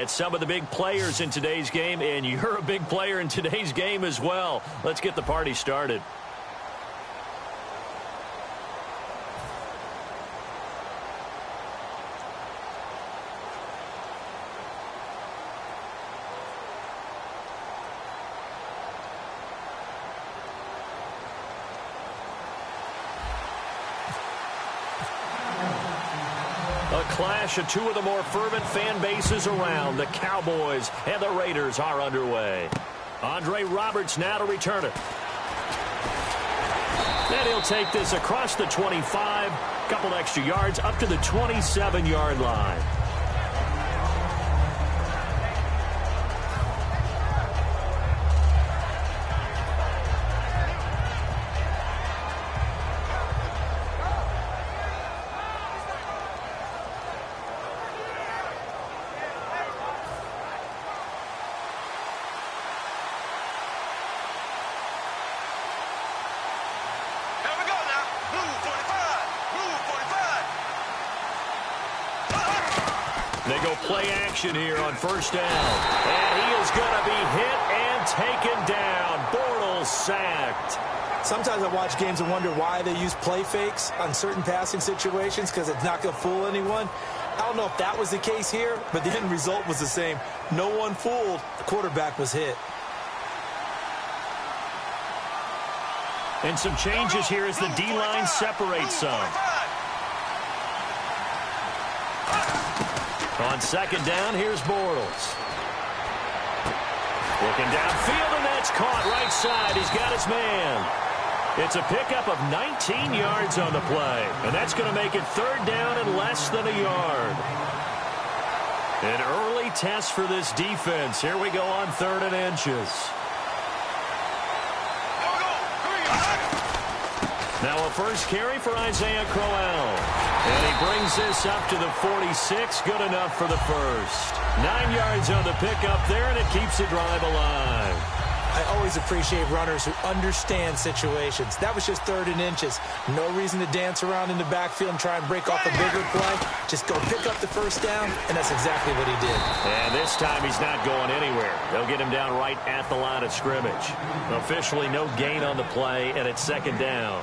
It's some of the big players in today's game, and you're a big player in today's game as well. Let's get the party started. A clash of two of the more fervent fan bases around. The Cowboys and the Raiders are underway. Andre Roberts now to return it. And he'll take this across the 25. Couple extra yards up to the 27-yard line. They go play action here on first down. And he is going to be hit and taken down. Bortles sacked. Sometimes I watch games and wonder why they use play fakes on certain passing situations, because it's not going to fool anyone. I don't know if that was the case here, but the end result was the same. No one fooled. The quarterback was hit. And some changes here as the D-line separates some. On second down, here's Bortles. Looking downfield, and that's caught right side. He's got his man. It's a pickup of 19 yards on the play. And that's going to make it third down and less than a yard. An early test for this defense. Here we go on 3rd and inches. Now a first carry for Isaiah Crowell. And he brings this up to the 46. Good enough for the first. 9 yards on the pickup there, and it keeps the drive alive. I always appreciate runners who understand situations. That was just 3rd and inches. No reason to dance around in the backfield and try and break off a bigger play. Just go pick up the first down, and that's exactly what he did. And this time he's not going anywhere. They'll get him down right at the line of scrimmage. Officially no gain on the play, and it's second down.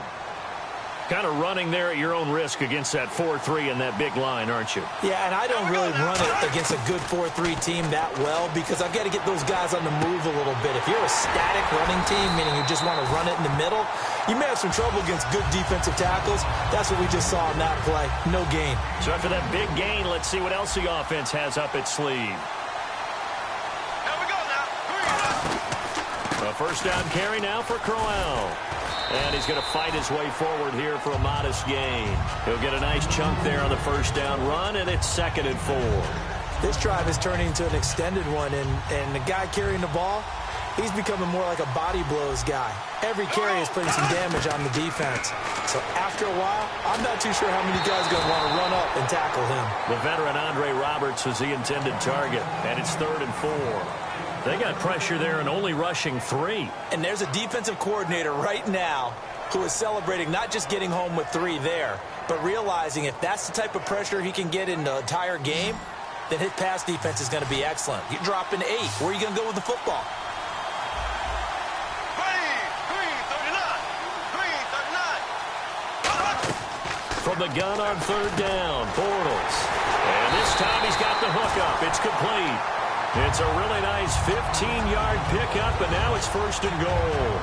Kind of running there at your own risk against that 4-3 and that big line, aren't you? Yeah, and I don't really run it against a good 4-3 team that well, because I've got to get those guys on the move a little bit. If you're a static running team, meaning you just want to run it in the middle, you may have some trouble against good defensive tackles. That's what we just saw in that play. No gain. So after that big gain, let's see what else the offense has up its sleeve. Here we go now. A first down carry now for Crowell. And he's going to fight his way forward here for a modest gain. He'll get a nice chunk there on the first down run, and it's 2nd and 4. This drive is turning into an extended one, and the guy carrying the ball, he's becoming more like a body blows guy. Every carry is putting some damage on the defense. So after a while, I'm not too sure how many guys are going to want to run up and tackle him. The veteran Andre Roberts is the intended target, and it's 3rd and 4. They got pressure there and only rushing 3. And there's a defensive coordinator right now who is celebrating not just getting home with 3 there, but realizing if that's the type of pressure he can get in the entire game, then his pass defense is going to be excellent. You're dropping 8. Where are you going to go with the football? From the gun on 3rd down, Bortles. And this time he's got the hook up. It's complete. It's a really nice 15-yard pickup, and now it's 1st and goal.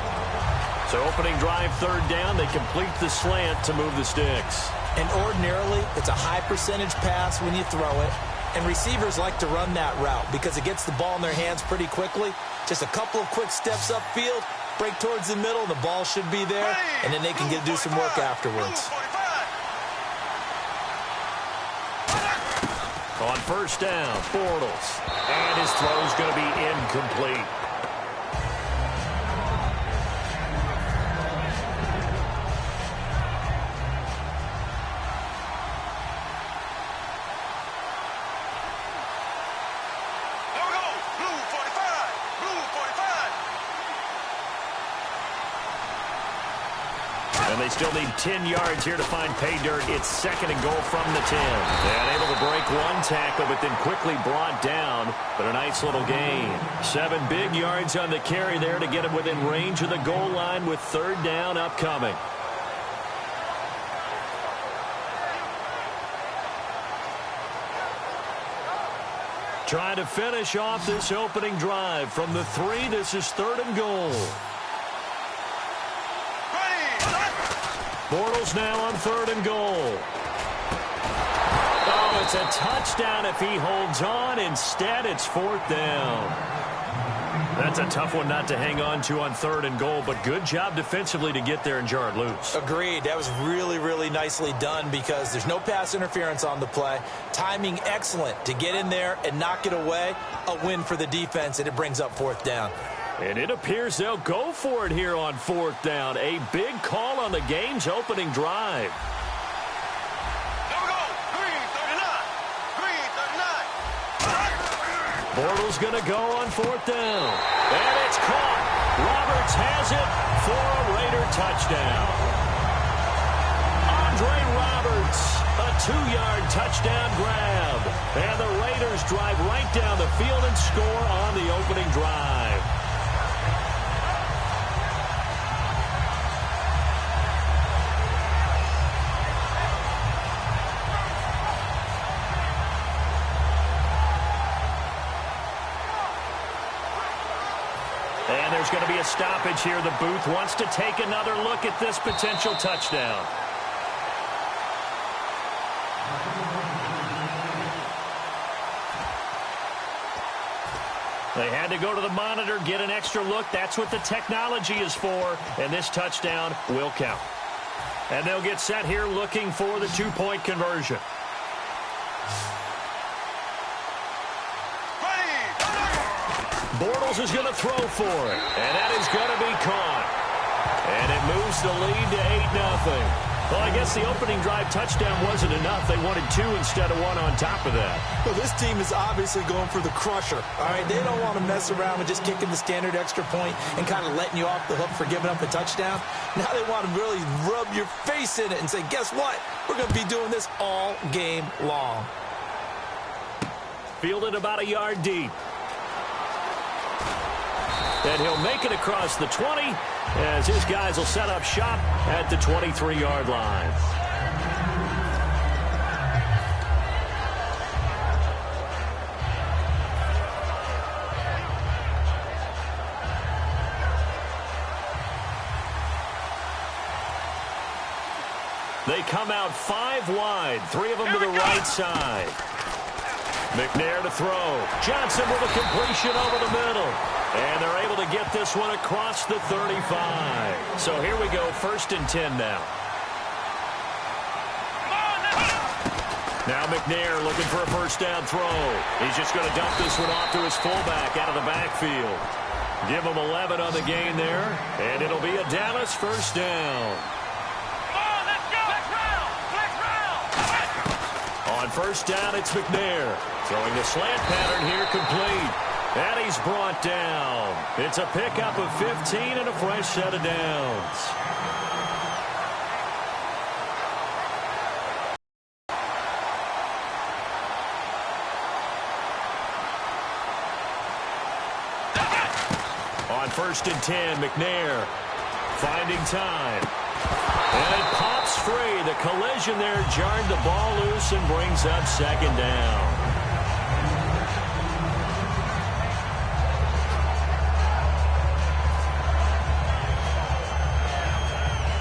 So opening drive 3rd down, they complete the slant to move the sticks. And ordinarily, it's a high percentage pass when you throw it. And receivers like to run that route because it gets the ball in their hands pretty quickly. Just a couple of quick steps upfield, break towards the middle, the ball should be there, and then they can do some work afterwards. On first down, Bortles. And his throw is going to be incomplete. Here we go. Blue 45. Blue 45. And they still need 10 yards here to find pay dirt. It's 2nd and goal from the 10. And able to break one tackle, but then quickly brought down. But a nice little gain. 7 big yards on the carry there to get him within range of the goal line with 3rd down upcoming. Trying to finish off this opening drive from the 3. This is 3rd and goal. Bortles now on 3rd and goal. Oh, it's a touchdown if he holds on. Instead, it's 4th down. That's a tough one not to hang on to on 3rd and goal, but good job defensively to get there and jar it loose. Agreed. That was really, really nicely done because there's no pass interference on the play. Timing excellent to get in there and knock it away. A win for the defense, and it brings up 4th down. And it appears they'll go for it here on 4th down. A big call on the game's opening drive. Here we go. 339. Bortles going to go on 4th down. And it's caught. Roberts has it for a Raider touchdown. Andre Roberts, a 2-yard touchdown grab. And the Raiders drive right down the field and score on the opening drive. And there's going to be a stoppage here. The booth wants to take another look at this potential touchdown. They had to go to the monitor, get an extra look. That's what the technology is for. And this touchdown will count. And they'll get set here looking for the 2-point conversion. Bortles is going to throw for it, and that is going to be caught. And it moves the lead to 8-0. Well, I guess the opening drive touchdown wasn't enough. They wanted 2 instead of 1 on top of that. Well, this team is obviously going for the crusher. All right, they don't want to mess around with just kicking the standard extra point and kind of letting you off the hook for giving up a touchdown. Now they want to really rub your face in it and say, guess what? We're going to be doing this all game long. Fielded about a yard deep. And he'll make it across the 20 as his guys will set up shop at the 23-yard line. They come out 5 wide, 3 of them to the right side. McNair to throw. Johnson with a completion over the middle. And they're able to get this one across the 35. So here we go, 1st and 10 now. Now McNair looking for a 1st down throw. He's just going to dump this one off to his fullback out of the backfield. Give him 11 on the gain there, and it'll be a Dallas 1st down. On 1st down, it's McNair. Throwing the slant pattern here complete. And he's brought down. It's a pickup of 15 and a fresh set of downs. On 1st and 10, McNair finding time. And it pops free. The collision there jarred the ball loose and brings up 2nd down.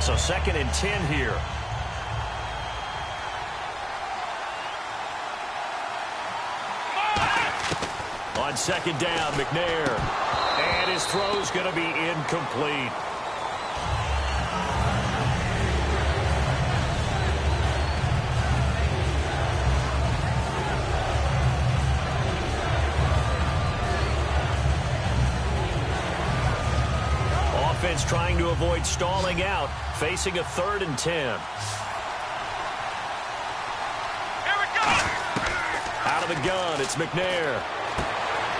So 2nd and 10 here. On 2nd down, McNair. And his throw's going to be incomplete. Offense trying to avoid stalling out, facing a 3rd and 10. Here we go. Out of the gun, it's McNair.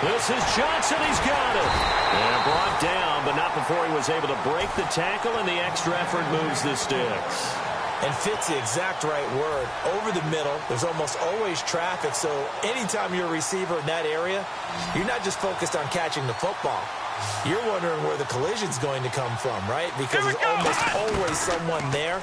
This is Johnson. He's got it. And brought down, but not before he was able to break the tackle, and the extra effort moves the sticks. And fits the exact right word. Over the middle, there's almost always traffic, so anytime you're a receiver in that area, you're not just focused on catching the football. You're wondering where the collision's going to come from, right? Because there's almost always someone there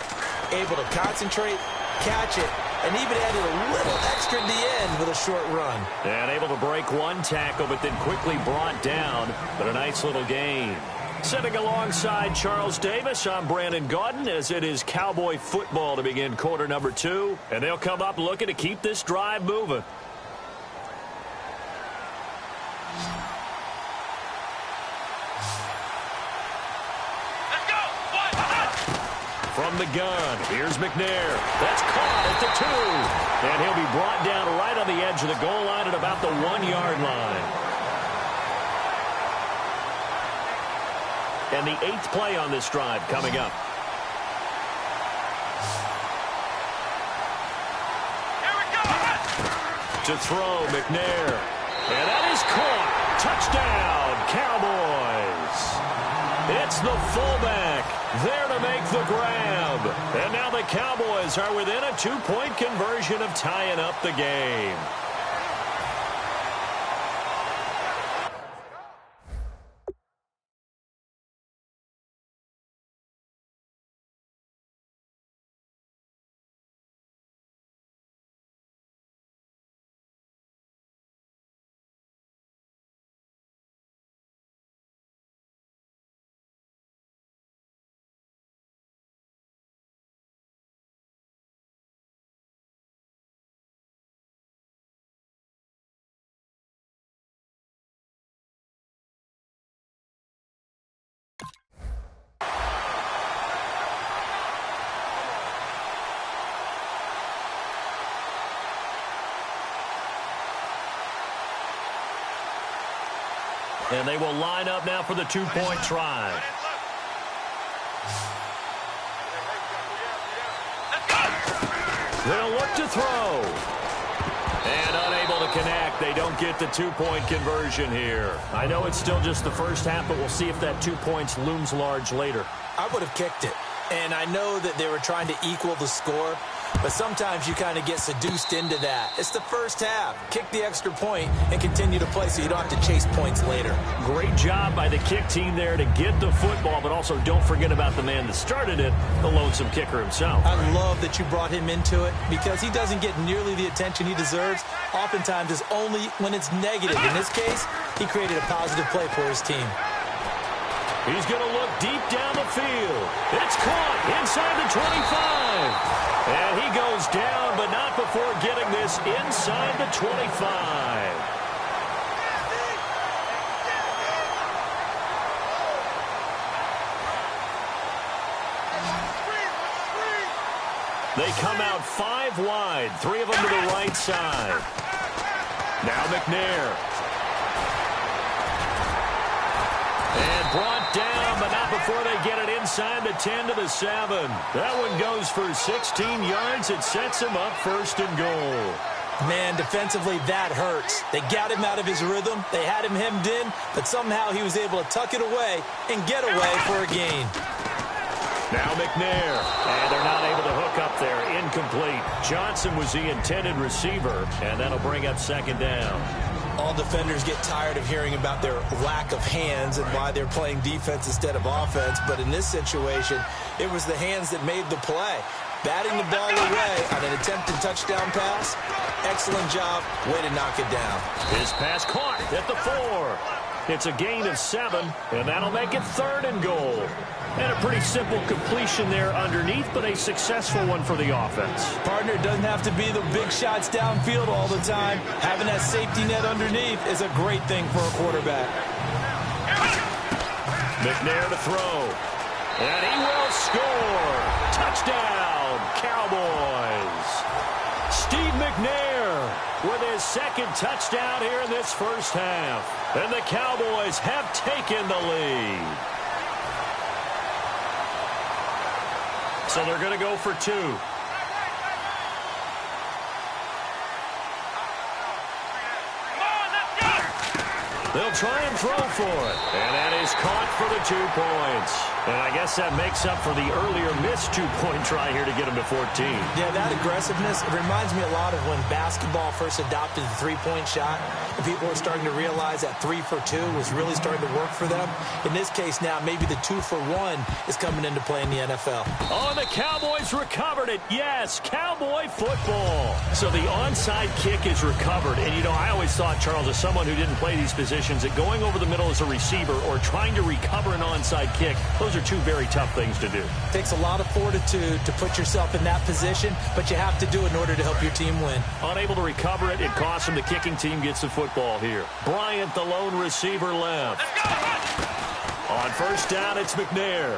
able to concentrate, catch it, and even added a little extra at the end with a short run. And able to break one tackle, but then quickly brought down, but a nice little gain. Sitting alongside Charles Davis, I'm Brandon Gaudin, as it is Cowboy football to begin quarter number 2. And they'll come up looking to keep this drive moving. Let's go. From the gun, here's McNair. That's caught at the 2. And he'll be brought down right on the edge of the goal line at about the 1-yard line. And the 8th play on this drive coming up. Here we go. To throw, McNair. And that is caught. Touchdown, Cowboys. It's the fullback there to make the grab. And now the Cowboys are within a 2-point conversion of tying up the game. And they will line up now for the 2-point try. They'll look to throw. And unable to connect. They don't get the 2-point conversion here. I know it's still just the first half, but we'll see if that 2 points looms large later. I would have kicked it. And I know that they were trying to equal the score, but sometimes you kind of get seduced into that. It's the first half. Kick the extra point and continue to play so you don't have to chase points later. Great job by the kick team there to get the football, but also don't forget about the man that started it, the lonesome kicker himself. I love that you brought him into it because he doesn't get nearly the attention he deserves. Oftentimes it's only when it's negative. In this case, he created a positive play for his team. He's going to look deep down the field. It's caught inside the 25. And he goes down, but not before getting this inside the 25. They come out 5 wide, 3 of them to the right side. Now McNair. And brought down, but not before they get it inside the 10 to the 7. That one goes for 16 yards. It sets him up 1st and goal. Man, defensively, that hurts. They got him out of his rhythm. They had him hemmed in, but somehow he was able to tuck it away and get away for a gain. Now McNair, and they're not able to hook up there. Incomplete. Johnson was the intended receiver, and that'll bring up 2nd down. All defenders get tired of hearing about their lack of hands and why they're playing defense instead of offense. But in this situation, it was the hands that made the play. Batting the ball away on an attempted touchdown pass. Excellent job. Way to knock it down. His pass caught at the 4. It's a gain of 7, and that'll make it 3rd and goal. And a pretty simple completion there underneath, but a successful one for the offense. Partner, it doesn't have to be the big shots downfield all the time. Having that safety net underneath is a great thing for a quarterback. McNair to throw. And he will score. Touchdown, Cowboys. Steve McNair with his 2nd touchdown here in this first half. And the Cowboys have taken the lead. So they're going to go for 2. They'll try and throw for it. And that is caught for the 2 points. And I guess that makes up for the earlier missed 2-point try here to get them to 14. Yeah, that aggressiveness, it reminds me a lot of when basketball first adopted the three-point shot. And people were starting to realize that 3 for 2 was really starting to work for them. In this case now, maybe the 2 for 1 is coming into play in the NFL. Oh, the Cowboys recovered it. Yes, Cowboy football. So the onside kick is recovered. And, you know, I always thought, Charles, as someone who didn't play these positions, that going over the middle as a receiver or trying to recover an onside kick, those are 2 very tough things to do. It takes a lot of fortitude to put yourself in that position, but you have to do it in order to help your team win. Unable to recover it, it costs him. The kicking team gets the football here. Bryant, the lone receiver, left. On first down, it's McNair.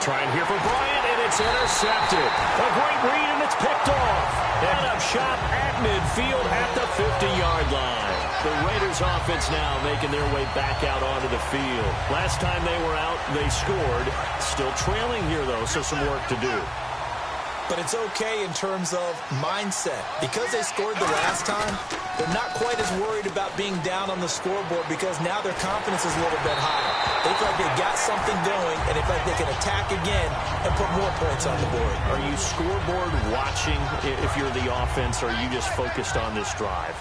Trying here for Bryant, and it's intercepted. A great read, and it's picked off. And up shot at midfield at the 50-yard line. The Raiders offense now making their way back out onto the field. Last time they were out, they scored. Still trailing here, though, so some work to do. But it's okay in terms of mindset. Because they scored the last time, they're not quite as worried about being down on the scoreboard because now their confidence is a little bit higher. They feel like they've got something going, and they feel like they can attack again and put more points on the board. Are you scoreboard watching if you're the offense, or are you just focused on this drive?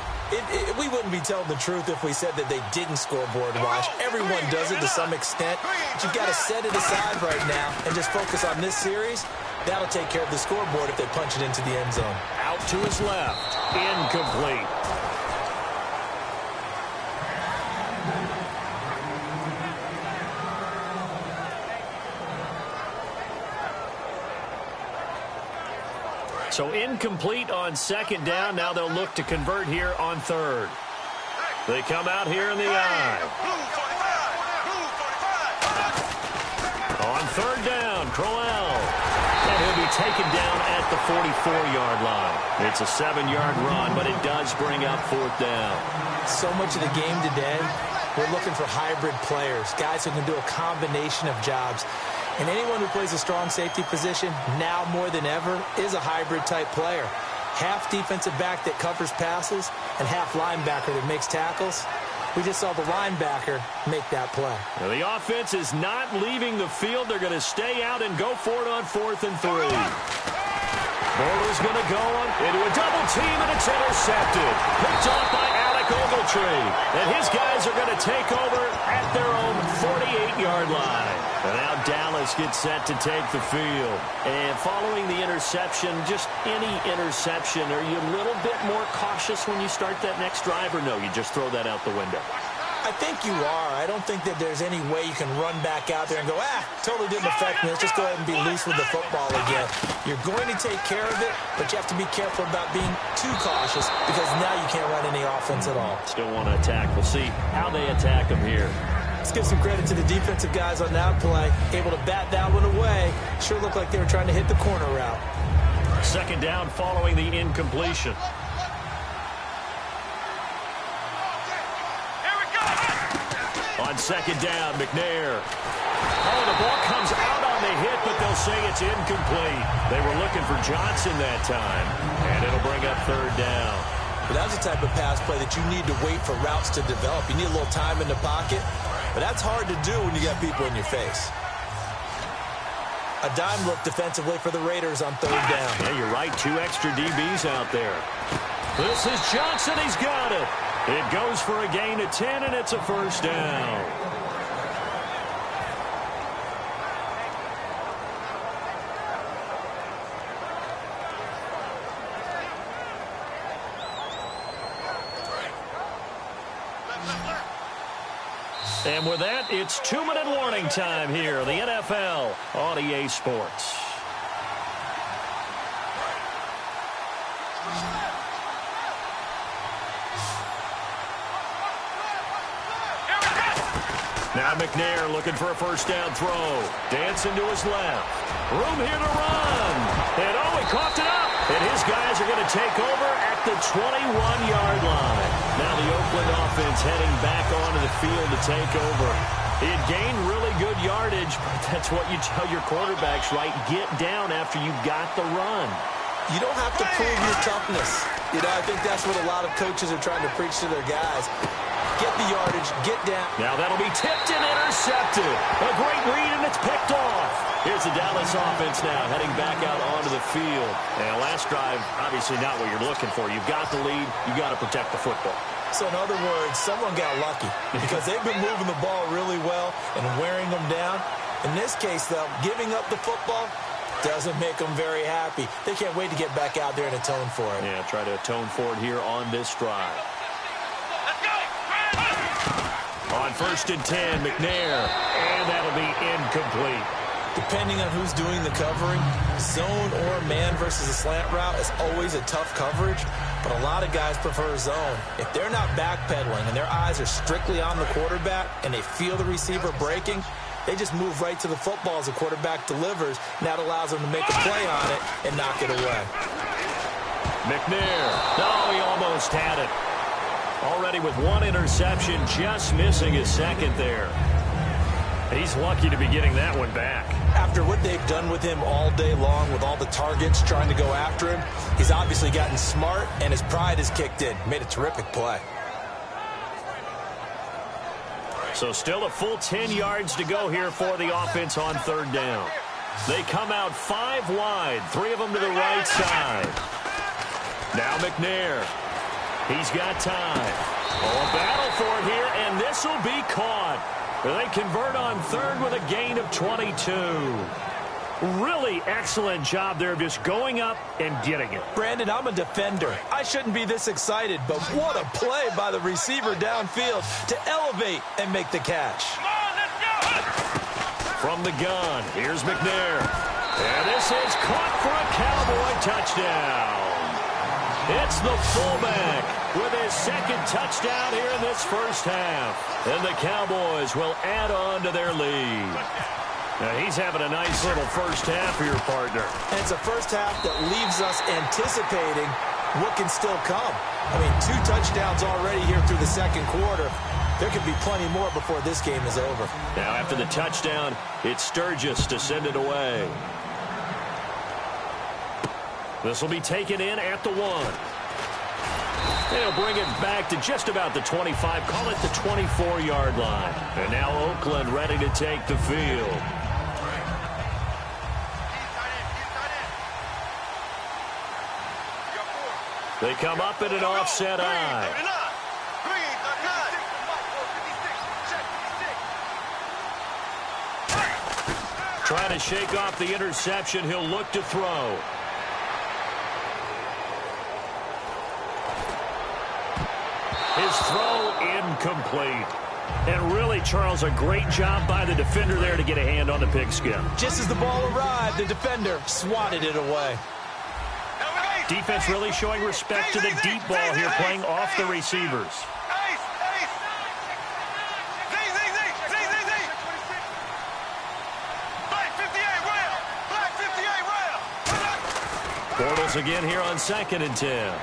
We wouldn't be telling the truth if we said that they didn't scoreboard watch. Everyone does it to some extent. But you've got to set it aside right now and just focus on this series. That'll take care of the scoreboard if they punch it into the end zone. Out to his left. Incomplete. So incomplete on second down. Now they'll look to convert here on third. They come out here in the eye. On third down, Crowell. And he'll be taken down at the 44-yard line. It's a 7-yard run, but it does bring up fourth down. So much of the game today, we're looking for hybrid players, guys who can do a combination of jobs. And anyone who plays a strong safety position, now more than ever, is a hybrid-type player. Half defensive back that covers passes and half linebacker that makes tackles. We just saw the linebacker make that play. Now the offense is not leaving the field. They're going to stay out and go for it on 4th and 3. Bortles going to go into a double team, and it's intercepted. Picked off by Alec Ogletree. And his guys are going to take over at their own 48-yard line. And now Dallas gets set to take the field. And following the interception, just any interception, are you a little bit more cautious when you start that next drive, or no, you just throw that out the window? I think you are. I don't think that there's any way you can run back out there and go, totally didn't affect me. Let's just go ahead and be loose with the football again. You're going to take care of it, but you have to be careful about being too cautious because now you can't run any offense at all. Still want to attack. We'll see how they attack them here. Let's give some credit to the defensive guys on that play. Able to bat that one away. Sure looked like they were trying to hit the corner route. Second down following the incompletion. On second down, McNair. Oh, the ball comes out on the hit, but they'll say it's incomplete. They were looking for Johnson that time, and it'll bring up third down. But that's the type of pass play that you need to wait for routes to develop. You need a little time in the pocket, but that's hard to do when you got people in your face. A dime look defensively for the Raiders on third down. Yeah, you're right. 2 extra DBs out there. This is Johnson. He's got it. It goes for a gain of 10, and it's a first down. And with that, it's 2-minute warning time here, the NFL on EA Sports. Now McNair looking for a first down throw. Dancing to his left. Room here to run. And oh, he coughed it up. And his guys are going to take over at the 21-yard line. Now the Oakland offense heading back onto the field to take over. He had gained really good yardage, but that's what you tell your quarterbacks, right? Get down after you got the run. You don't have to prove your toughness. You know, I think that's what a lot of coaches are trying to preach to their guys. Get the yardage coverage, get down. Now that'll be tipped and intercepted. A great read, and it's picked off. Here's the Dallas offense now heading back out onto the field. And last drive, obviously not what you're looking for. You've got the lead. You've got to protect the football. So in other words, someone got lucky because they've been moving the ball really well and wearing them down. In this case, though, giving up the football doesn't make them very happy. They can't wait to get back out there and atone for it. Yeah, try to atone for it here on this drive. Let's go. On 1st and 10, McNair. And that'll be incomplete. Depending on who's doing the covering, zone or man versus a slant route is always a tough coverage, but a lot of guys prefer zone. If they're not backpedaling and their eyes are strictly on the quarterback and they feel the receiver breaking, they just move right to the football as the quarterback delivers, and that allows them to make a play on it and knock it away. McNair. No, he almost had it. Already with one interception, just missing his second there. He's lucky to be getting that one back. After what they've done with him all day long with all the targets trying to go after him, he's obviously gotten smart, and his pride has kicked in. Made a terrific play. So still a full 10 yards to go here for the offense on 3rd down. They come out 5 wide, 3 of them to the right side. Now McNair. He's got time. Oh, a battle for it here, and this will be caught. They convert on 3rd with a gain of 22. Really excellent job there of just going up and getting it. Brandon, I'm a defender. I shouldn't be this excited, but what a play by the receiver downfield to elevate and make the catch. Come on, let's go. From the gun, here's McNair. And this is caught for a Cowboy touchdown. It's the fullback with his 2nd touchdown here in this first half. And the Cowboys will add on to their lead. Now he's having a nice little first half here, partner. And it's a first half that leaves us anticipating what can still come. I mean, 2 touchdowns already here through the 2nd quarter. There could be plenty more before this game is over. Now after the touchdown, it's Sturgis to send it away. This will be taken in at the 1. They'll bring it back to just about the 25, call it the 24-yard line. And now Oakland ready to take the field. They come up in an offset eye. Trying to shake off the interception. He'll look to throw. His throw incomplete. And really, Charles, a great job by the defender there to get a hand on the pigskin. Just as the ball arrived, the defender swatted it away. Defense really showing respect to the deep ball here, playing off the receivers. Bortles again here on 2nd and 10.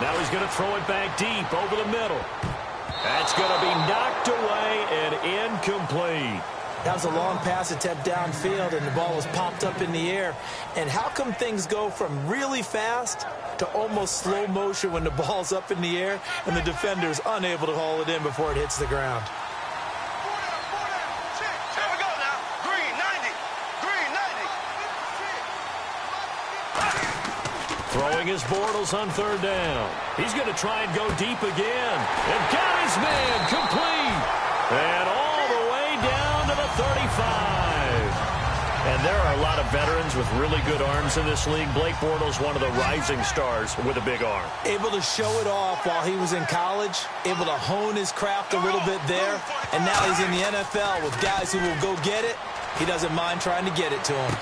Now he's going to throw it back deep over the middle. That's going to be knocked away and incomplete. That was a long pass attempt downfield, and the ball was popped up in the air. And how come things go from really fast to almost slow motion when the ball's up in the air and the defender's unable to haul it in before it hits the ground? Here we go now. Green 90. Green 90. Throwing his Bortles on 3rd down. He's going to try and go deep again. And got his man complete. And all the way down to the 35. And there are a lot of veterans with really good arms in this league. Blake Bortles, one of the rising stars with a big arm. Able to show it off while he was in college. Able to hone his craft a little bit there. And now he's in the NFL with guys who will go get it. He doesn't mind trying to get it to him.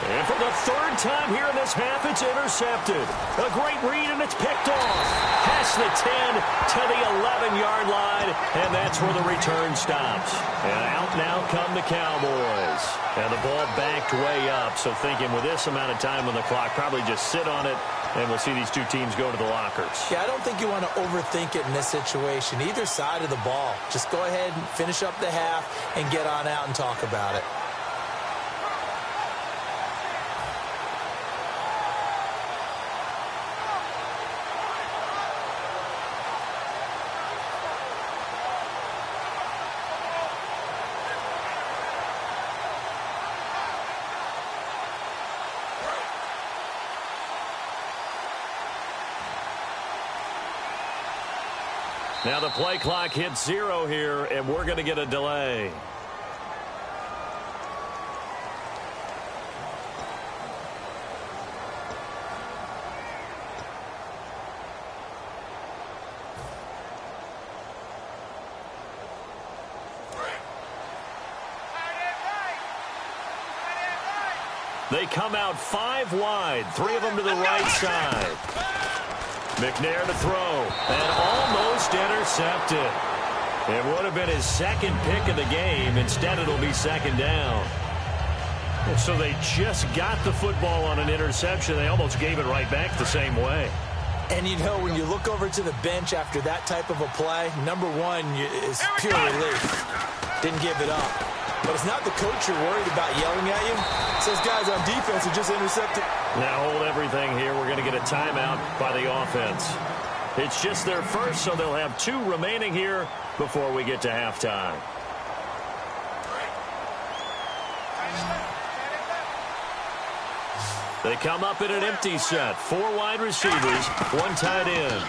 And for the 3rd time here in this half, it's intercepted. A great read, and it's picked off. Past the 10 to the 11-yard line, and that's where the return stops. And out now come the Cowboys. And the ball backed way up, so thinking with this amount of time on the clock, probably just sit on it, and we'll see these two teams go to the lockers. Yeah, I don't think you want to overthink it in this situation. Either side of the ball. Just go ahead and finish up the half and get on out and talk about it. Now the play clock hits 0 here, and we're going to get a delay. They come out 5 wide, 3 of them to the right side. McNair to throw, and almost intercepted. It would have been his second pick of the game. Instead, it'll be second down. And so they just got the football on an interception. They almost gave it right back the same way. And, you know, when you look over to the bench after that type of a play, number one is pure relief. Didn't give it up. But it's not the coach you're worried about yelling at you. It's those guys on defense who just intercepted. Now hold everything here. We're going to get a timeout by the offense. It's just their first, so they'll have 2 remaining here before we get to halftime. They come up in an empty set. 4 wide receivers, 1 tight end.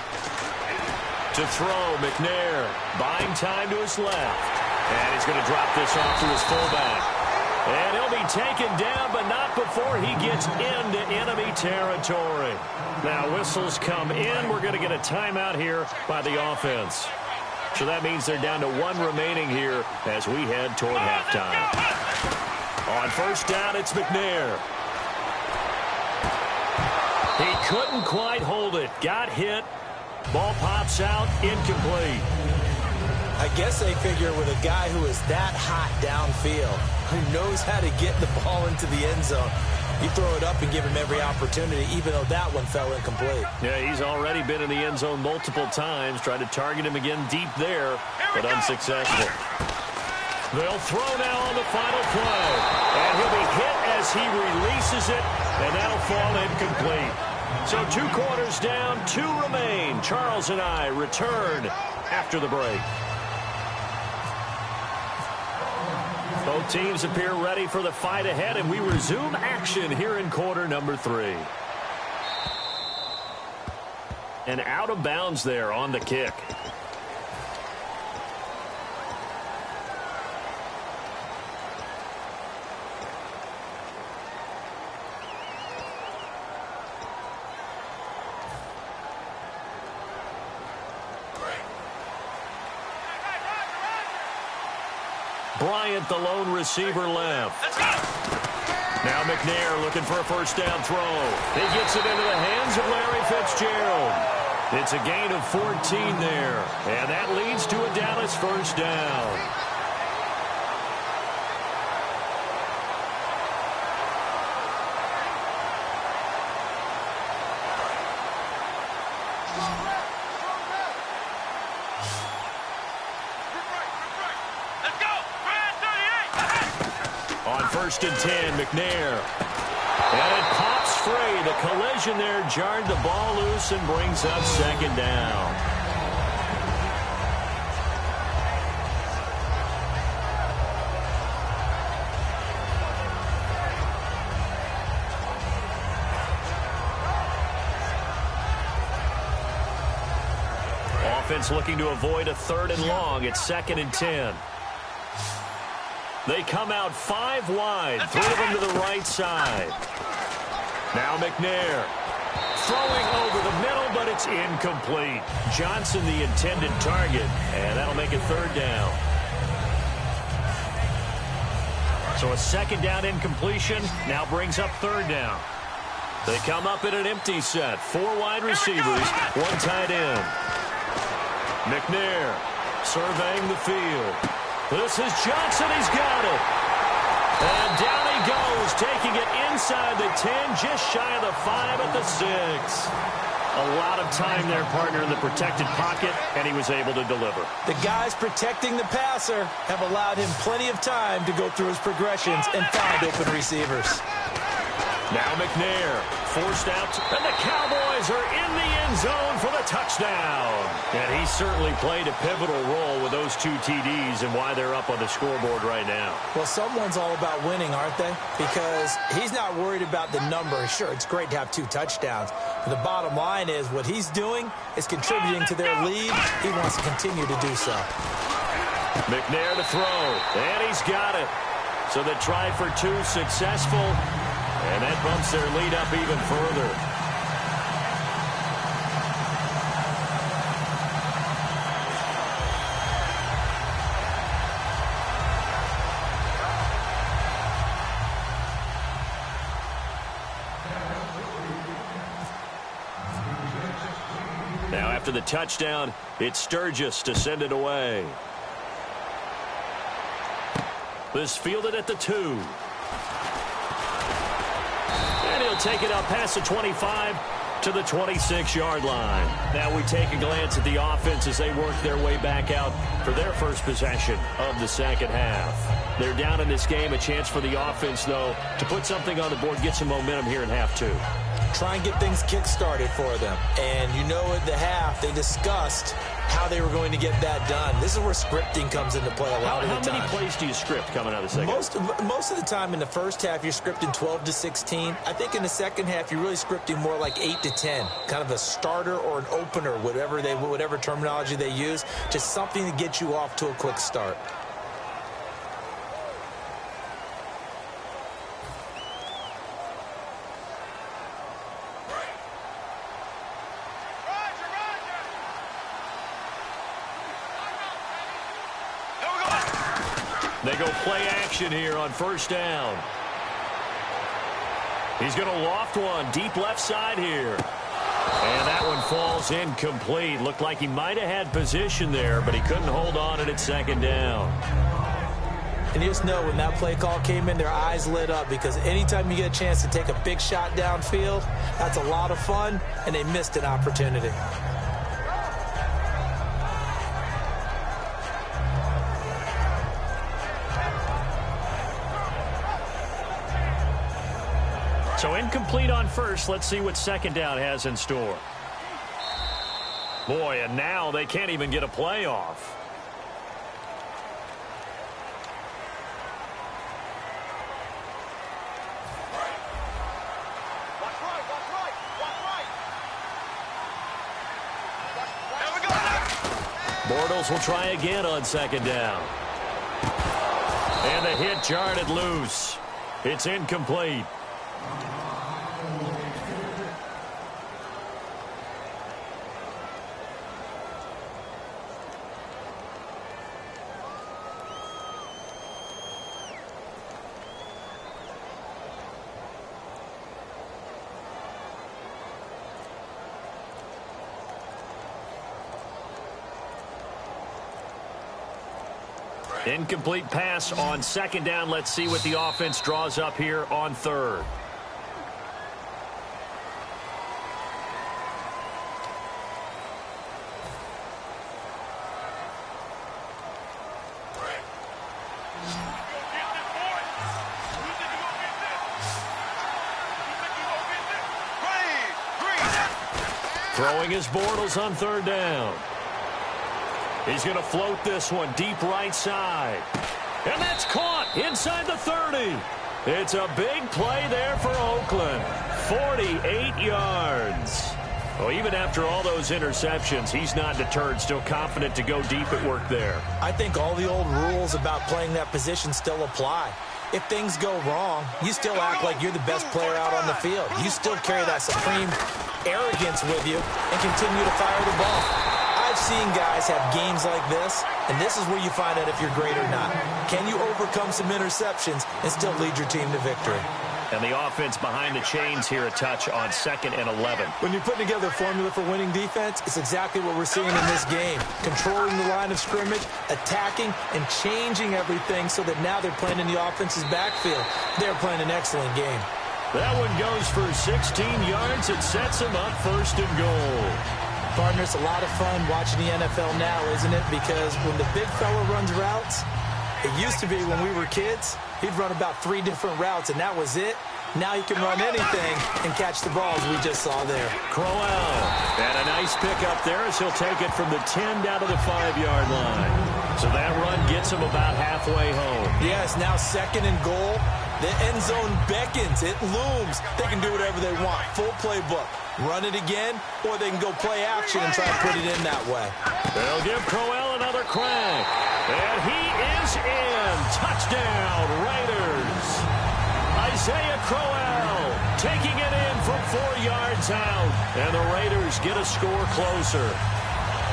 To throw, McNair buying time to his left. And he's going to drop this off to his fullback. And he'll be taken down, but not before he gets into enemy territory. Now whistles come in. We're going to get a timeout here by the offense. So that means they're down to 1 remaining here as we head toward halftime. On first down, it's McNair. He couldn't quite hold it. Got hit. Ball pops out. Incomplete. I guess they figure with a guy who is that hot downfield, who knows how to get the ball into the end zone, you throw it up and give him every opportunity, even though that one fell incomplete. Yeah, he's already been in the end zone multiple times. Tried to target him again deep there, but unsuccessful. They'll throw now on the final play. And he'll be hit as he releases it, and that'll fall incomplete. So 2 quarters down, 2 remain. Charles and I return after the break. Both teams appear ready for the fight ahead, and we resume action here in quarter number 3. And out of bounds there on the kick. Bryant, the lone receiver, left. Now McNair looking for a first down throw. He gets it into the hands of Larry Fitzgerald. It's a gain of 14 there, and that leads to a Dallas first down. First and 10, McNair. And it pops free. The collision there jarred the ball loose and brings up second down. Offense looking to avoid a 3rd and long. It's 2nd and 10. They come out 5 wide, 3 of them to the right side. Now McNair throwing over the middle, but it's incomplete. Johnson the intended target, and that'll make it 3rd down. So a 2nd down incompletion now brings up 3rd down. They come up in an empty set, 4 wide receivers, 1 tight end. McNair surveying the field. This is Johnson. He's got it. And down he goes, taking it inside the 10, just shy of the 5 at the 6. A lot of time there, partner, in the protected pocket, and he was able to deliver. The guys protecting the passer have allowed him plenty of time to go through his progressions and find open receivers. Now McNair forced out, and the Cowboys are in the end zone for the touchdown. And he certainly played a pivotal role with those 2 TDs and why they're up on the scoreboard right now. Well, someone's all about winning, aren't they? Because he's not worried about the number. Sure, it's great to have 2 touchdowns. But the bottom line is what he's doing is contributing to their lead. He wants to continue to do so. McNair to throw, and he's got it. So they tried for 2 successful, and that bumps their lead up even further. Now after the touchdown, it's Sturgis to send it away. This fielded at the 2. And he'll take it out past the 25 to the 26-yard line. Now we take a glance at the offense as they work their way back out for their first possession of the second half. They're down in this game. A chance for the offense, though, to put something on the board, get some momentum here in half 2. Try and get things kick-started for them. And you know at the half, they discussed how they were going to get that done. This is where scripting comes into play a lot of the time. How many plays do you script coming out of the second half? Most of the time in the first half, you're scripting 12 to 16. I think in the second half, you're really scripting more like 8 to 10. Kind of a starter or an opener, whatever terminology they use. Just something to get you off to a quick start. They go play action here on first down. He's going to loft one deep left side here. And that one falls incomplete. Looked like he might have had position there, but he couldn't hold on at second down. And you just know when that play call came in, their eyes lit up because anytime you get a chance to take a big shot downfield, that's a lot of fun, and they missed an opportunity. So incomplete on first. Let's see what second down has in store. Boy, and now they can't even get a play off. Bortles will try again on second down. And the hit jarred it loose. It's incomplete. Incomplete pass on second down. Let's see what the offense draws up here on third. Throwing his Bortles on third down. He's going to float this one deep right side. And that's caught inside the 30. It's a big play there for Oakland. 48 yards. Well, even after all those interceptions, he's not deterred, still confident to go deep at work there. I think all the old rules about playing that position still apply. If things go wrong, you still act like you're the best player out on the field. You still carry that supreme arrogance with you and continue to fire the ball. I've seen guys have games like this, and this is where you find out if you're great or not. Can you overcome some interceptions and still lead your team to victory? And the offense behind the chains here a touch on 2nd and 11. When you put together a formula for winning defense, it's exactly what we're seeing in this game. Controlling the line of scrimmage, attacking, and changing everything so that now they're playing in the offense's backfield. They're playing an excellent game. That one goes for 16 yards. It sets them up 1st and goal. Partner, it's a lot of fun watching the NFL now, isn't it? Because when the big fella runs routes, it used to be when we were kids, he'd run about 3 different routes, and that was it. Now he can run anything and catch the balls we just saw there. Crowell. And a nice pickup there as he'll take it from the 10 down to the 5-yard line. So that run gets him about halfway home. Yes, now 2nd and goal. The end zone beckons. It looms. They can do whatever they want. Full playbook. Run it again, or they can go play action and try to put it in that way. They'll give Crowell another crack. And he is in. Touchdown, Raiders. Isaiah Crowell taking it in from 4 yards out. And the Raiders get a score closer.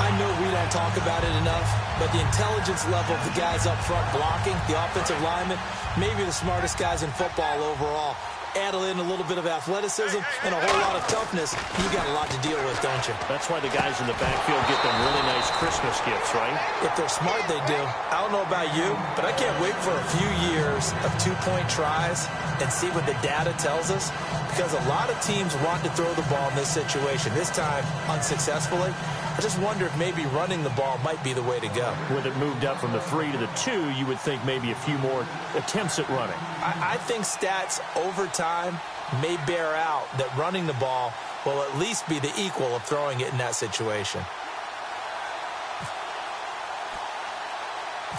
I know we don't talk about it enough, but the intelligence level of the guys up front blocking, the offensive linemen, maybe the smartest guys in football overall. Add in a little bit of athleticism and a whole lot of toughness, you got a lot to deal with, don't you? That's why the guys in the backfield get them really nice Christmas gifts, right? If they're smart, they do. I don't know about you, but I can't wait for a few years of 2-point tries and see what the data tells us, because a lot of teams want to throw the ball in this situation, this time unsuccessfully. I just wonder if maybe running the ball might be the way to go. With it moved up from the 3 to the 2, you would think maybe a few more attempts at running. I think stats over time may bear out that running the ball will at least be the equal of throwing it in that situation.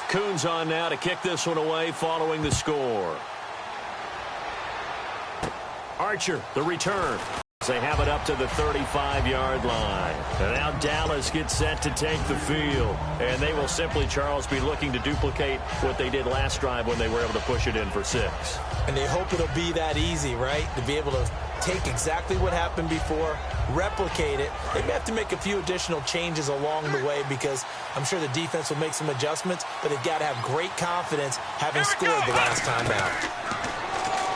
Coons on now to kick this one away following the score. Archer, the return. They have it up to the 35-yard line. And now Dallas gets set to take the field. And they will simply, Charles, be looking to duplicate what they did last drive when they were able to push it in for 6. And they hope it'll be that easy, right? To be able to take exactly what happened before, replicate it. They may have to make a few additional changes along the way because I'm sure the defense will make some adjustments, but they've got to have great confidence having scored the last time out.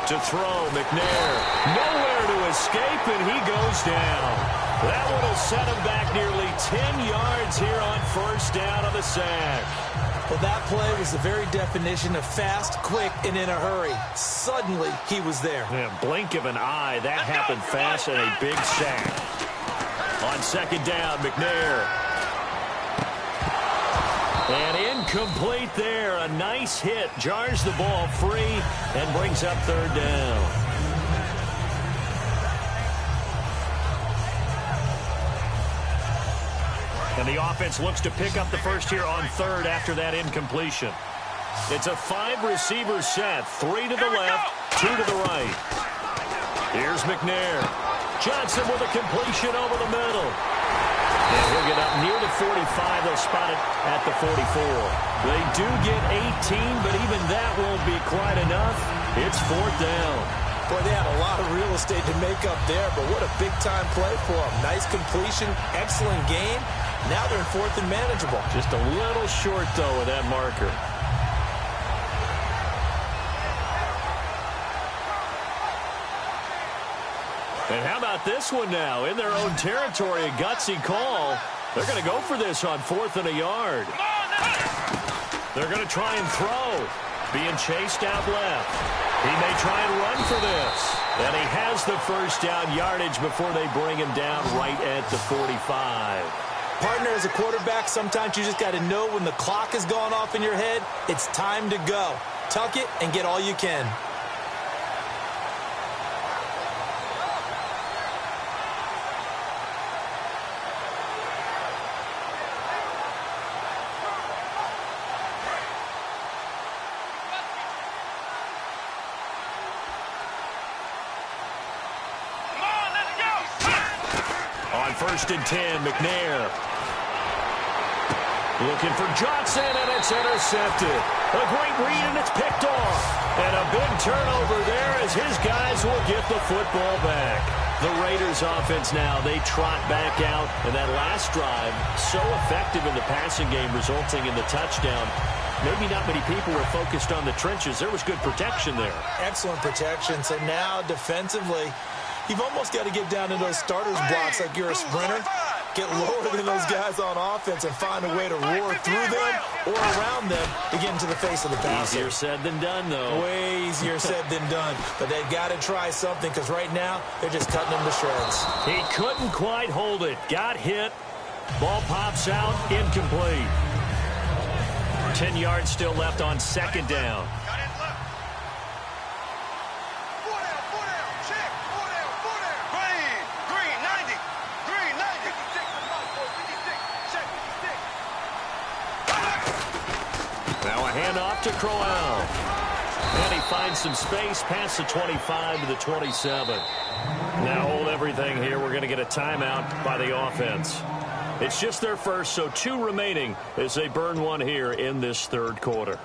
To throw, McNair. Nowhere to escape, and he goes down. That one will set him back nearly 10 yards here on 1st down on the sack. Well, that play was the very definition of fast, quick, and in a hurry. Suddenly, he was there. Yeah, blink of an eye. That happened fast and a big sack. On 2nd down, McNair. And incomplete there. A nice hit. Jars the ball free and brings up 3rd down. And the offense looks to pick up the first here on 3rd after that incompletion. It's a 5-receiver set. 3 to the left, 2 to the right. Here's McNair. Johnson with a completion over the middle. And he'll get up near the 45. They'll spot it at the 44. They do get 18, but even that won't be quite enough. It's 4th down. Boy, they had a lot of real estate to make up there, but what a big-time play for them. Nice completion, excellent game. Now they're in 4th and manageable. Just a little short, though, with that marker. And how about this one now? In their own territory, a gutsy call. They're going to go for this on 4th and a yard. They're going to try and throw. Being chased out left. He may try and run for this. And he has the 1st down yardage before they bring him down right at the 45. Partner, as a quarterback, sometimes you just got to know when the clock has gone off in your head, it's time to go. Tuck it and get all you can. On 1st and 10, McNair. Looking for Johnson, and it's intercepted. A great read, and it's picked off. And a big turnover there as his guys will get the football back. The Raiders offense now, they trot back out. And that last drive, so effective in the passing game, resulting in the touchdown. Maybe not many people were focused on the trenches. There was good protection there. Excellent protection. So now, defensively, you've almost got to get down to those starters blocks like you're a sprinter. Get lower than those guys on offense and find a way to roar through them or around them to get into the face of the passer. Easier said than done, though. Way easier said than done. But they've got to try something because right now they're just cutting them to shreds. He couldn't quite hold it. Got hit. Ball pops out. Incomplete. 10 yards still left on 2nd down. a handoff to Crowell. And he finds some space past the 25 to the 27. Now hold everything here. We're going to get a timeout by the offense. It's just their first, so 2 remaining as they burn one here in this third quarter.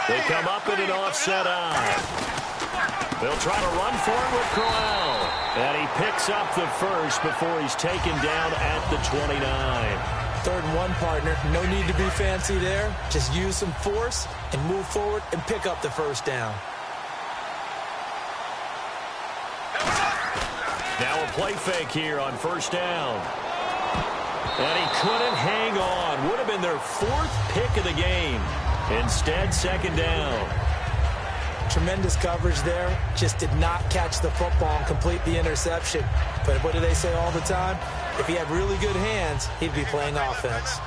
They come up in an offset eye. They'll try to run for it with Crowell. And he picks up the first before he's taken down at the 29. 3rd and 1, partner. No need to be fancy there. Just use some force and move forward and pick up the first down. Now a play fake here on first down. And he couldn't hang on. Would have been their 4th pick of the game. Instead, 2nd down. Tremendous coverage there. Just did not catch the football and complete the interception. But what do they say all the time? If he had really good hands, he'd be playing offense.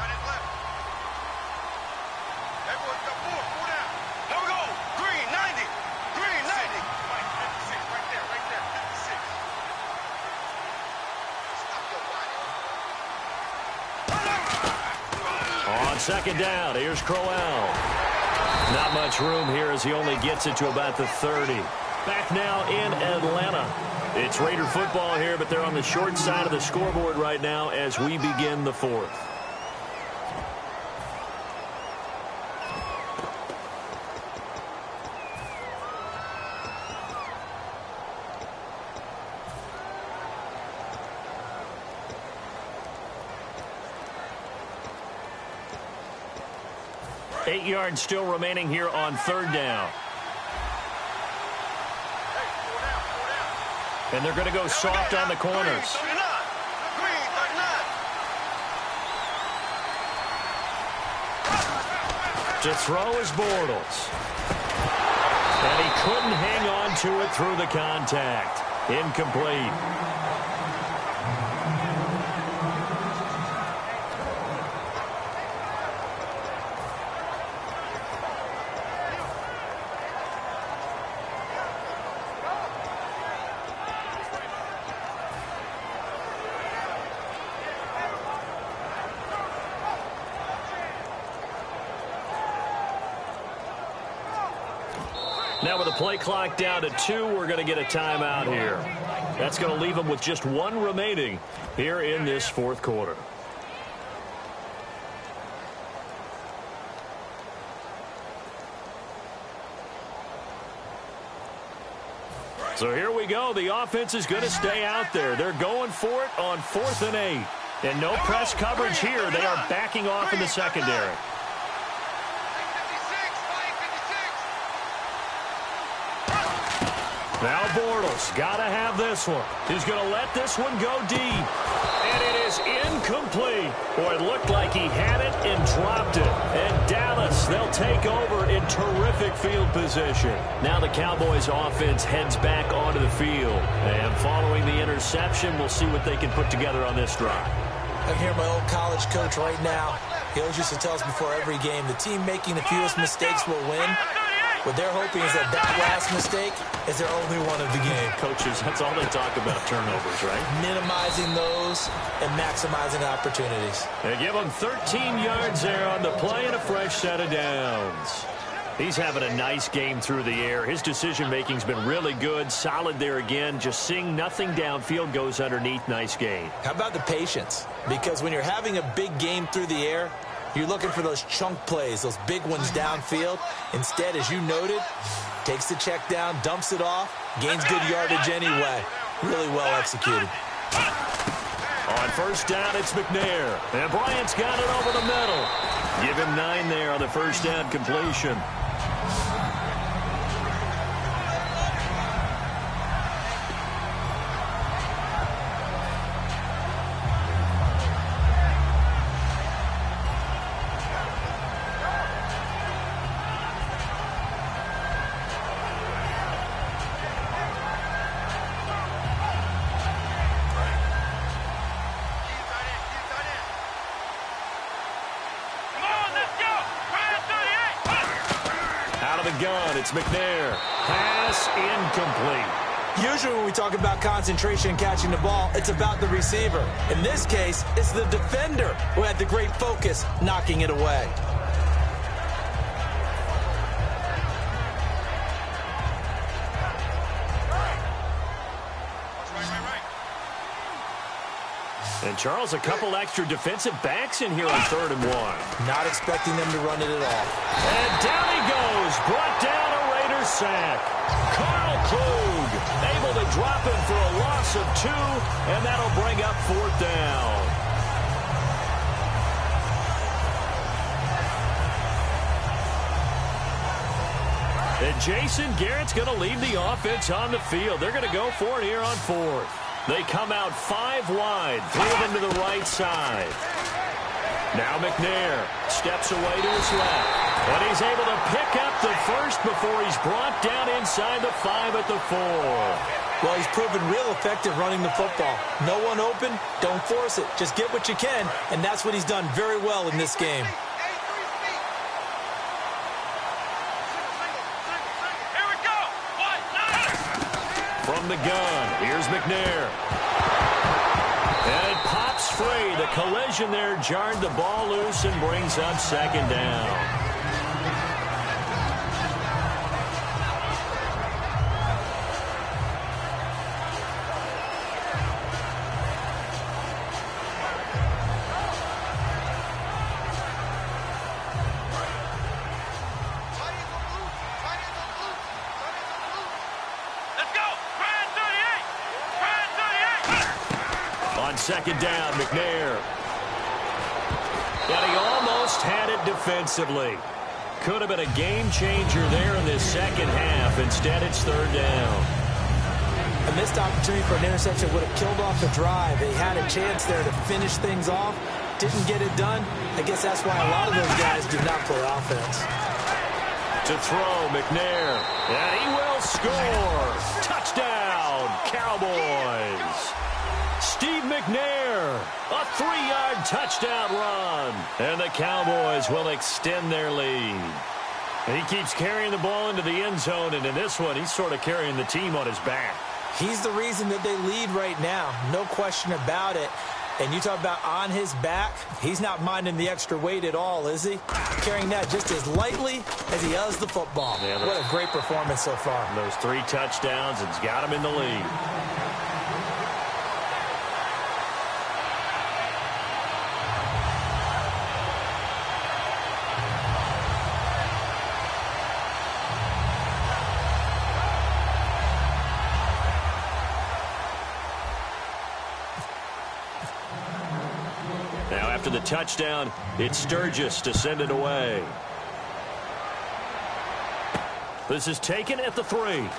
On 2nd down, here's Crowell. Not much room here as he only gets it to about the 30. Back now in Atlanta. It's Raider football here, but they're on the short side of the scoreboard right now as we begin the 4th. Eight yards still remaining here on 3rd down. And they're going to go soft on the corners. To throw is Bortles. And he couldn't hang on to it through the contact. Incomplete. Now with the play clock down to 2, we're going to get a timeout here. That's going to leave them with just 1 remaining here in this 4th quarter. So here we go. The offense is going to stay out there. They're going for it on 4th and 8. And no press coverage here. They are backing off in the secondary. Now Bortles got to have this one. He's going to let this one go deep. And it is incomplete. Boy, it looked like he had it and dropped it. And Dallas, they'll take over in terrific field position. Now the Cowboys offense heads back onto the field. And following the interception, we'll see what they can put together on this drive. I hear my old college coach right now. He always used to tell us before every game, the team making the fewest mistakes will win. What they're hoping is that last mistake is their only one of the game. Coaches, that's all they talk about, turnovers, right? Minimizing those and maximizing opportunities. They give him 13 yards there on the play and a fresh set of downs. He's having a nice game through the air. His decision-making's been really good. Solid there again. Just seeing nothing downfield goes underneath. Nice gain. How about the patience? Because when you're having a big game through the air, you're looking for those chunk plays, those big ones downfield. Instead, as you noted, takes the check down, dumps it off, gains good yardage anyway. Really well executed. On first down, it's McNair. And Bryant's got it over the middle. Give him 9 there on the first down completion. Gun. It's McNair. Pass incomplete. Usually when we talk about concentration and catching the ball, it's about the receiver. In this case, it's the defender who had the great focus knocking it away. And, Charles, a couple extra defensive backs in here on 3rd and 1. Not expecting them to run it at all. And down he goes. Brought down a Raiders sack. Carl Klug able to drop him for a loss of 2, and that'll bring up 4th down. And Jason Garrett's going to leave the offense on the field. They're going to go for it here on 4th. They come out 5 wide, 3 of them to the right side. Now McNair steps away to his left. And he's able to pick up the first before he's brought down inside the 5 at the 4. Well, he's proven real effective running the football. No one open, don't force it. Just get what you can, and that's what he's done very well in this game. Here we go. From the gun, here's McNair. And it pops free. The collision there jarred the ball loose and brings up 2nd down. On 2nd down, McNair. And he almost had it defensively. Could have been a game changer there in this 2nd half. Instead, it's 3rd down. A missed opportunity for an interception would have killed off the drive. He had a chance there to finish things off. Didn't get it done. I guess that's why a lot of those guys do not play offense. To throw, McNair. And he will score. Touchdown, Cowboys. Steve McNair, a 3-yard touchdown run. And the Cowboys will extend their lead. And he keeps carrying the ball into the end zone, and in this one, he's sort of carrying the team on his back. He's the reason that they lead right now. No question about it. And you talk about on his back, he's not minding the extra weight at all, is he? Carrying that just as lightly as he does the football. Yeah, what a great performance so far. Those 3 touchdowns, it's got him in the lead. Now after the touchdown, it's Sturgis to send it away. This is taken at the 3. And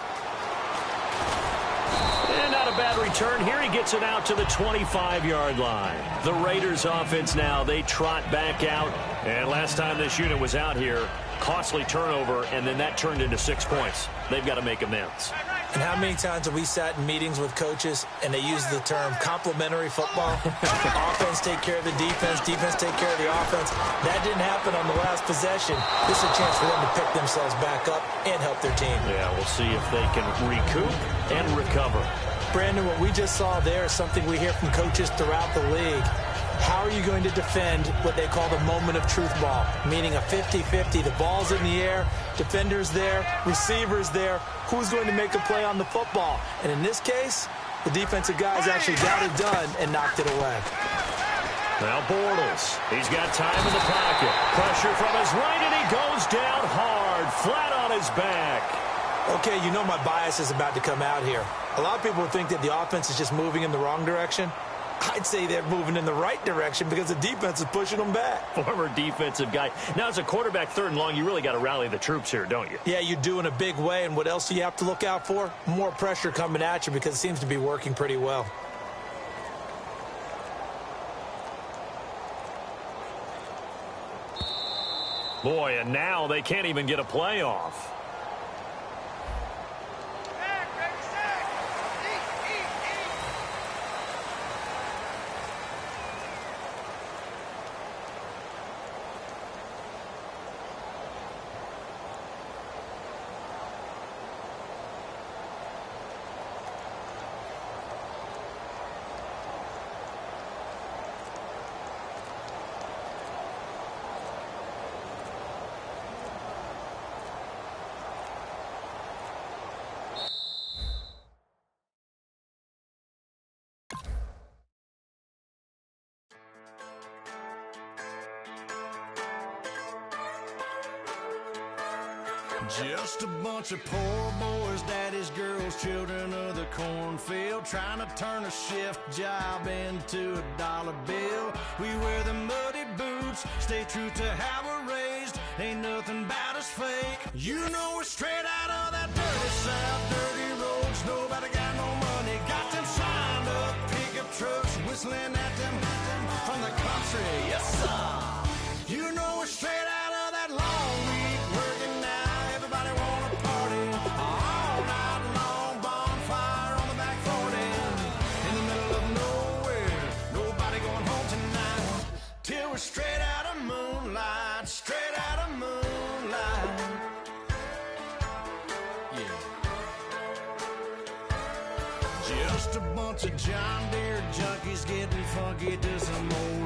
not a bad return here. He gets it out to the 25-yard line. The Raiders offense now, they trot back out. And last time this unit was out here, costly turnover, and then that turned into 6 points. They've got to make amends. And how many times have we sat in meetings with coaches and they use the term complementary football? Offense take care of the defense, defense take care of the offense. That didn't happen on the last possession. This is a chance for them to pick themselves back up and help their team. Yeah, we'll see if they can recoup and recover. Brandon, what we just saw there is something we hear from coaches throughout the league. How are you going to defend what they call the moment of truth ball, meaning a 50-50? The ball's in the air, defender's there, receiver's there. Who's going to make a play on the football? And in this case, the defensive guys actually got it done and knocked it away. Now Bortles, he's got time in the pocket. Pressure from his right, and he goes down hard, flat on his back. Okay, you know my bias is about to come out here. A lot of people think that the offense is just moving in the wrong direction. I'd say they're moving in the right direction because the defense is pushing them back. Former defensive guy. Now, as a quarterback 3rd and long, you really got to rally the troops here, don't you? Yeah, you do in a big way. And what else do you have to look out for? More pressure coming at you because it seems to be working pretty well. Boy, and now they can't even get a play off. Just a bunch of poor boys, daddy's girls, children of the cornfield, trying to turn a shift job into a dollar bill. We wear the muddy boots, stay true to how we're raised. Ain't nothing about us fake. You know we're straight out of that dirty South, dirty roads. Nobody got no money, got them signed up pickup trucks, whistling at them from the country. Yes, sir. You know we're straight out of that long week working now. Everybody wanna party all night long, bonfire on the back 40 in the middle of nowhere. Nobody going home tonight till we're straight out of moonlight, straight out of moonlight. Yeah. Just a bunch of John Deere junkies getting funky to some old